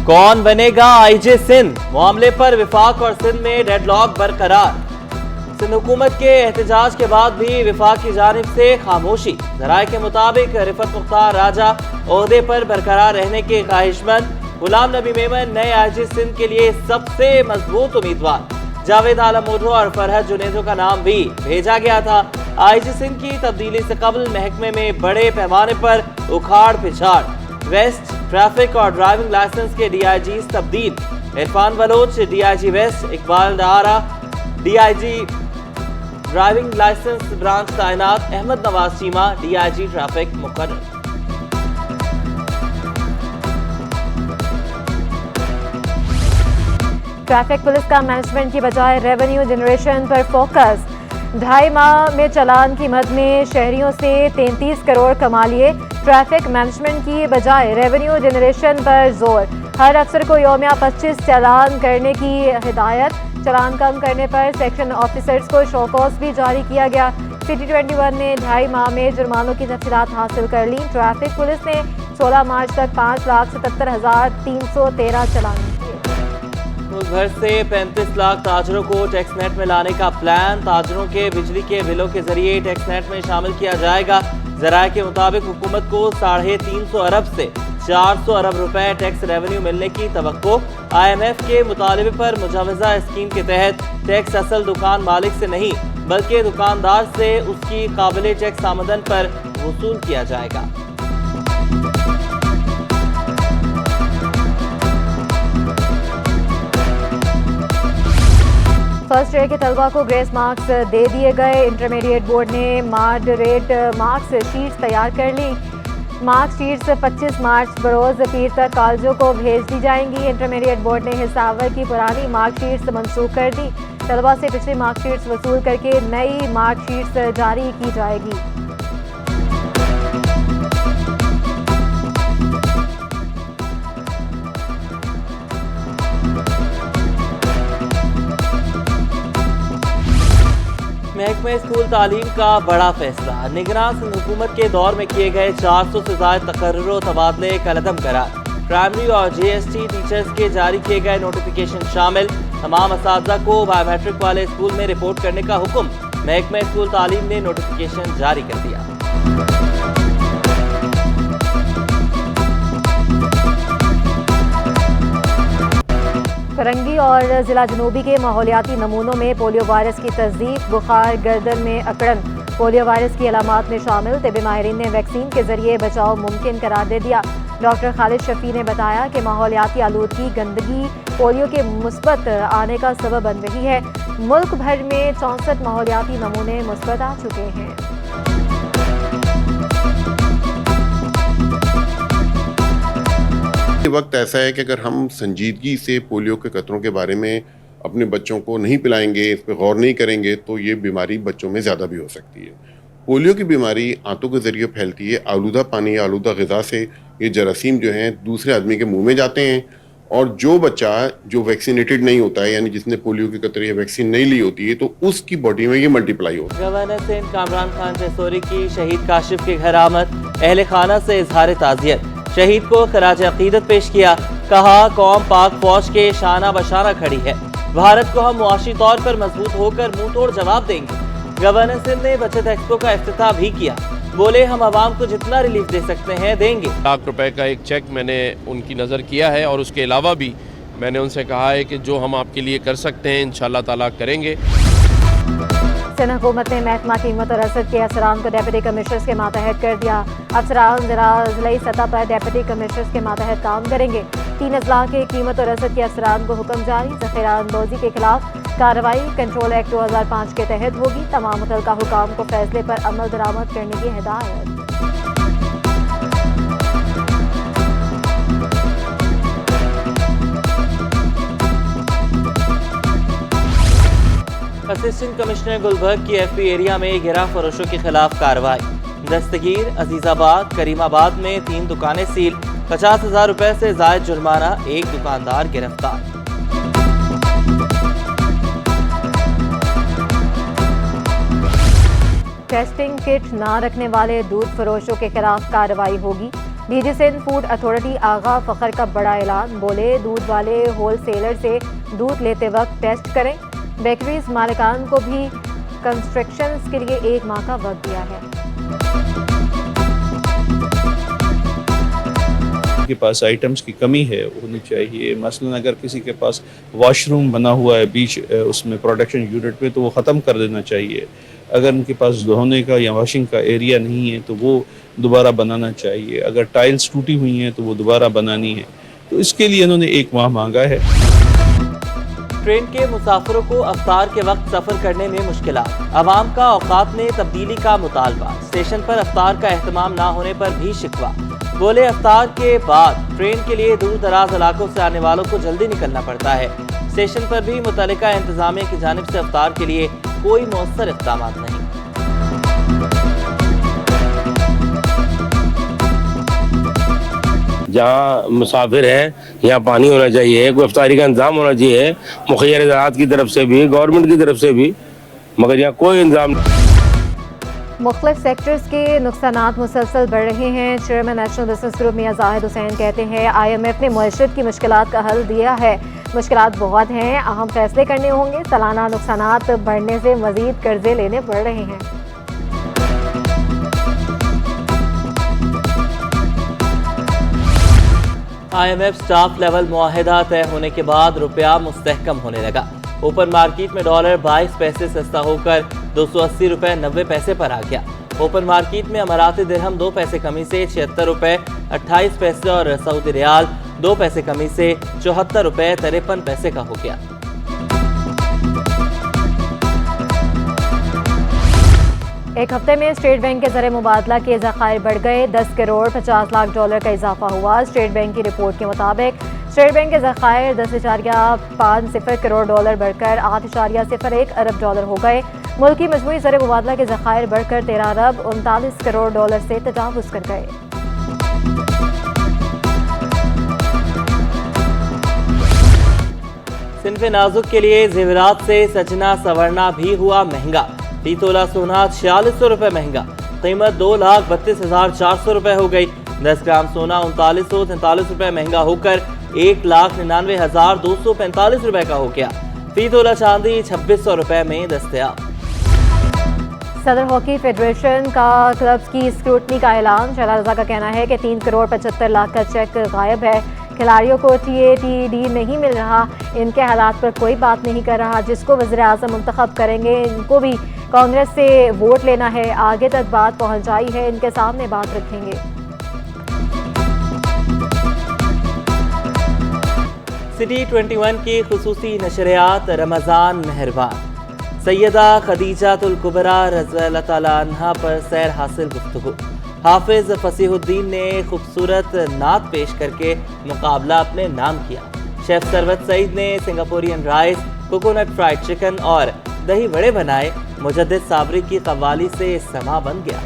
कौन बनेगा आईजी सिंध? मामले पर विफाक और सिंध में डेडलॉक बरकरार। सिंध हुकूमत के एहतजाज के बाद भी विफाक की जानिब से खामोशी। जराये के मुताबिक रिफत मुख्तार राजा ओहदे पर बरकरार रहने के ख्वाहिशमंद। गुलाम नबी मेमन नए आईजी सिंध के लिए सबसे मजबूत उम्मीदवार। जावेद आलम ओढो और फरहद जुनेदो का नाम भी भेजा गया था। आईजी सिंध की तब्दीली से कबल महकमे में बड़े पैमाने पर उखाड़ पिछाड़। वेस्ट, ट्रैफिक और ड्राइविंग लाइसेंस के डीआईजी तब्दील। Irfan Baloch DIG west, Iqbal Dahara DIG driving licence branch तैनात। अहमद नवाज चीमा डीआईजी ट्रैफिक मुकर्रर। ट्रैफिक पुलिस का मैनेजमेंट की बजाय रेवेन्यू जनरेशन पर फोकस। 2.5 माह में चालान कीमत में शहरियों से 33 करोड़ कमा लिए। ट्रैफिक मैनेजमेंट की बजाय रेवेन्यू जनरेशन पर जोर। हर अफसर को यौमिया 25 चालान करने की हिदायत। चालान कम करने पर सेक्शन ऑफिसर्स को शोकॉज भी जारी किया गया। सिटी 21 ने 2.5 माह में जुर्मानों की तफसीलात हासिल कर ली। ट्रैफिक पुलिस ने 16 मार्च तक 5,77,313 चालान किए। मुल्क भर से 35 लाख ताजरों को टैक्स नेट में लाने का प्लान। ताजरों के बिजली के बिलों के जरिए टैक्स नेट में शामिल किया जाएगा। जराये के मुताबिक हुकूमत को 350 अरब से 400 अरब रुपए टैक्स रेवेन्यू मिलने की तवक्को। IMF के मुतालबे पर मुजावजा स्कीम के तहत टैक्स असल दुकान मालिक से नहीं बल्कि दुकानदार से उसकी काबिल टैक्स आमदन पर वसूल किया जाएगा। फर्स्ट ईयर के तलबा को ग्रेस मार्क्स दे दिए गए। इंटरमीडिएट बोर्ड ने मॉडरेट मार्क्स शीट्स तैयार कर ली। मार्क्स शीट्स 25 मार्च बरोज पीर तक कॉलेजों को भेज दी जाएंगी। इंटरमीडिएट बोर्ड ने हिसावर की पुरानी मार्कशीट्स मंसूख कर दी। तलबा से पिछली मार्कशीट्स वसूल करके नई मार्कशीट्स जारी की जाएगी। महकमे स्कूल तालीम का बड़ा फैसला। निगरान सिंध हुकूमत के दौर में किए गए 400 से ज्यादा तकर्रुर तबादले कलअदम करार। प्राइमरी और GST टीचर्स के जारी किए गए नोटिफिकेशन शामिल। तमाम असातिज़ा को बायोमेट्रिक वाले स्कूल में रिपोर्ट करने का हुक्म। महकमे स्कूल तालीम ने नोटिफिकेशन जारी कर दिया। फरंगी और जिला जनूबी के माहौलियाती नमूनों में पोलियो वायरस की तस्दीक। बुखार, गर्दन में अकड़न पोलियो वायरस की अलामात में शामिल। तिब्बी माहिरीन ने वैक्सीन के जरिए बचाव मुमकिन करार दे दिया। डॉक्टर खालिद शफी ने बताया कि माहौलियाती आलूदगी गंदगी पोलियो के मुस्बत आने का सबब बन रही है। मुल्क भर में 64 माहौलियाती नमूने मुस्बत आ चुके हैं। वक्त ऐसा है कि अगर हम संजीदगी से पोलियो के खतरों के बारे में अपने बच्चों को नहीं पिलाएंगे, इस पर गौर नहीं करेंगे तो ये बीमारी बच्चों में ज़्यादा भी हो सकती है। पोलियो की बीमारी आंतों के ज़रिए फैलती है। आलूदा पानी या आलूदा ग़िज़ा से ये जरासीम जो हैं दूसरे आदमी के मुंह में जाते हैं और जो बच्चा जो वैक्सीनेटेड नहीं होता है यानी जिसने पोलियो के कतरे या वैक्सीन नहीं ली होती है तो उसकी बॉडी में ये मल्टीप्लाई होता है। गवर्नर सिंध कामरान खान जसोरी की शहीद काशिफ के घर आमद। अहले खाना से इजहार ताज़ियत। शहीद को खराज अकीदत पेश किया। कहा कौम पाक फौज के शाना बशाना खड़ी है। भारत को हम मुआशी तौर पर मजबूत होकर मुंह तोड़ जवाब देंगे। गवर्नर सिंध ने बचत एक्सपो का इफ्तिताह भी किया। बोले हम आवाम को जितना रिलीफ दे सकते हैं देंगे। लाख रुपए का एक चेक मैंने उनकी नज़र किया है और उसके अलावा भी मैंने उनसे कहा है कि जो हम आपके लिए कर सकते हैं इंशाअल्लाह ताला करेंगे। सिंध हुकूमत ने महकमा कीमत और रसद के अफसरान को डेप्यूटी कमिश्नर्स के मातहत कर दिया। अफसरान जिलाई सतह पर डेप्यूटी कमिश्नर्स के मातहत काम करेंगे। 3 अजला के कीमत और रसद के अफसरान को हुक्म जारी। ज़ख़ीरा अंदोज़ी के खिलाफ कार्रवाई कंट्रोल एक्ट 2005 के तहत होगी। तमाम मुतल्लिका हुकाम को फैसले पर अमल दरामद करने की हिदायत। असिस्टेंट कमिश्नर गुलबर्ग की FP एरिया में गिरा फरोशों के खिलाफ कार्रवाई। दस्तगीर अजीजाबाद, करीमाबाद में 3 दुकानें सील। 50,000 रुपए से जायद जुर्माना। एक दुकानदार गिरफ्तार। टेस्टिंग किट ना रखने वाले दूध फरोशों के खिलाफ कार्रवाई होगी। डीजी सिंध फूड अथॉरिटी आगा फखर का बड़ा ऐलान, बोले दूध वाले होलसेलर से दूध लेते वक्त टेस्ट करें। बेकरीज मालिकान को भी कंस्ट्रक्शंस के लिए 1 माह का वक्त दिया है। के पास आइटम्स की कमी है होनी चाहिए। मसलन अगर किसी के पास वॉशरूम बना हुआ है बीच उसमें प्रोडक्शन यूनिट में, तो वो ख़त्म कर देना चाहिए। अगर उनके पास धोने का या वॉशिंग का एरिया नहीं है तो वो दोबारा बनाना चाहिए। अगर टाइल्स टूटी हुई हैं तो वो दोबारा बनानी है। तो इसके लिए उन्होंने 1 माह मांगा है। ट्रेन के मुसाफिरों को अफ्तार के वक्त सफर करने में मुश्किलात, अवाम का औकात में तब्दीली का मुतालबा, स्टेशन पर अफ्तार का एहतमाम ना होने पर भी शिकवा। बोले अफ्तार के बाद ट्रेन के लिए दूर दराज इलाकों से आने वालों को जल्दी निकलना पड़ता है। स्टेशन पर भी मुतल्लिका इंतजामिया की जानिब से अफ्तार के लिए कोई मौसर इक़दाम नहीं। जहाँ मुसाफिर है यहाँ पानी होना चाहिए, कोई अफ्तारी का इंतजाम होना चाहिए मुखिया ज़राअत की तरफ से भी, गवर्नमेंट की तरफ से भी, मगर यहाँ कोई इंतजाम नहीं। मुख्तलिफ सेक्टर्स के नुकसानात मुसलसल बढ़ रहे हैं। चेयरमैन नेशनल बिजनेस ग्रुप मियां जाहिद हुसैन कहते हैं IMF ने मईशत की मुश्किलात का हल दिया है। मुश्किलात बहुत हैं, अहम फैसले करने होंगे। सालाना नुकसानात बढ़ने से मजीद कर्जे लेने पड़ रहे हैं। IMF स्टाफ लेवल मुआहिदा तय होने के बाद रुपया मुस्तहकम होने लगा। ओपन मार्केट में डॉलर 22 पैसे सस्ता होकर 280 रुपये 90 पैसे पर आ गया। ओपन मार्केट में अमाराती दिरहम 2 पैसे कमी से 76 रुपये 28 पैसे और सऊदी रियाल 2 पैसे कमी से 74 रुपये 53 पैसे का हो गया। एक हफ्ते में स्टेट बैंक के ज़रिए मुबादला के ज़खायर बढ़ गए। 10 करोड़ 50 लाख डॉलर का इजाफा हुआ। स्टेट बैंक की रिपोर्ट के मुताबिक स्टेट बैंक के ज़खायर 10.50 करोड़ डॉलर बढ़कर 8.01 अरब डॉलर हो गए। मुल्क की मजमूई ज़रिए मुबादला के ज़खायर बढ़कर 13 अरब 39 करोड़ डॉलर से तजावुज़ कर गए। सिंफ नाजुक के लिए जेवरात से सजना संवरना भी हुआ महंगा। 3 तोला सोना 4600 रुपये महंगा, कीमत 2,32,400 रुपये हो गई। 10 ग्राम सोना 3943 रुपये महंगा होकर 1,99,245 रुपये का हो गया। फी तोला चांदी 2600 रुपये में दस्तयाब। सदर हॉकी फेडरेशन का क्लब्स की स्क्रूटनी का ऐलान। शहला रजा का कहना है कि 3 करोड़ 75 लाख का चेक गायब है। खिलाड़ियों को TATD नहीं मिल रहा, इनके हालात पर कोई बात नहीं कर रहा। जिसको वज़ीर आज़म मुंतखब करेंगे इनको भी कांग्रेस से वोट लेना है। आगे तक बात पहुंचाई है, इनके सामने बात रखेंगे। सिटी 21 की खुसूसी नशरियात रमज़ान मेहरबान। सैयदा खदीजातुल कुबरा रज़ियल्लाहु तआला अन्हा पर सैर हासिल गुफ्तगू। हाफिज फसीहुद्दीन ने खूबसूरत नात पेश करके मुकाबला अपने नाम किया। शेफ सरवत सईद ने Singaporean rice, coconut fried chicken और दही वड़े बनाए। मुजद्दिद साबरी की कव्वाली से समा बन गया।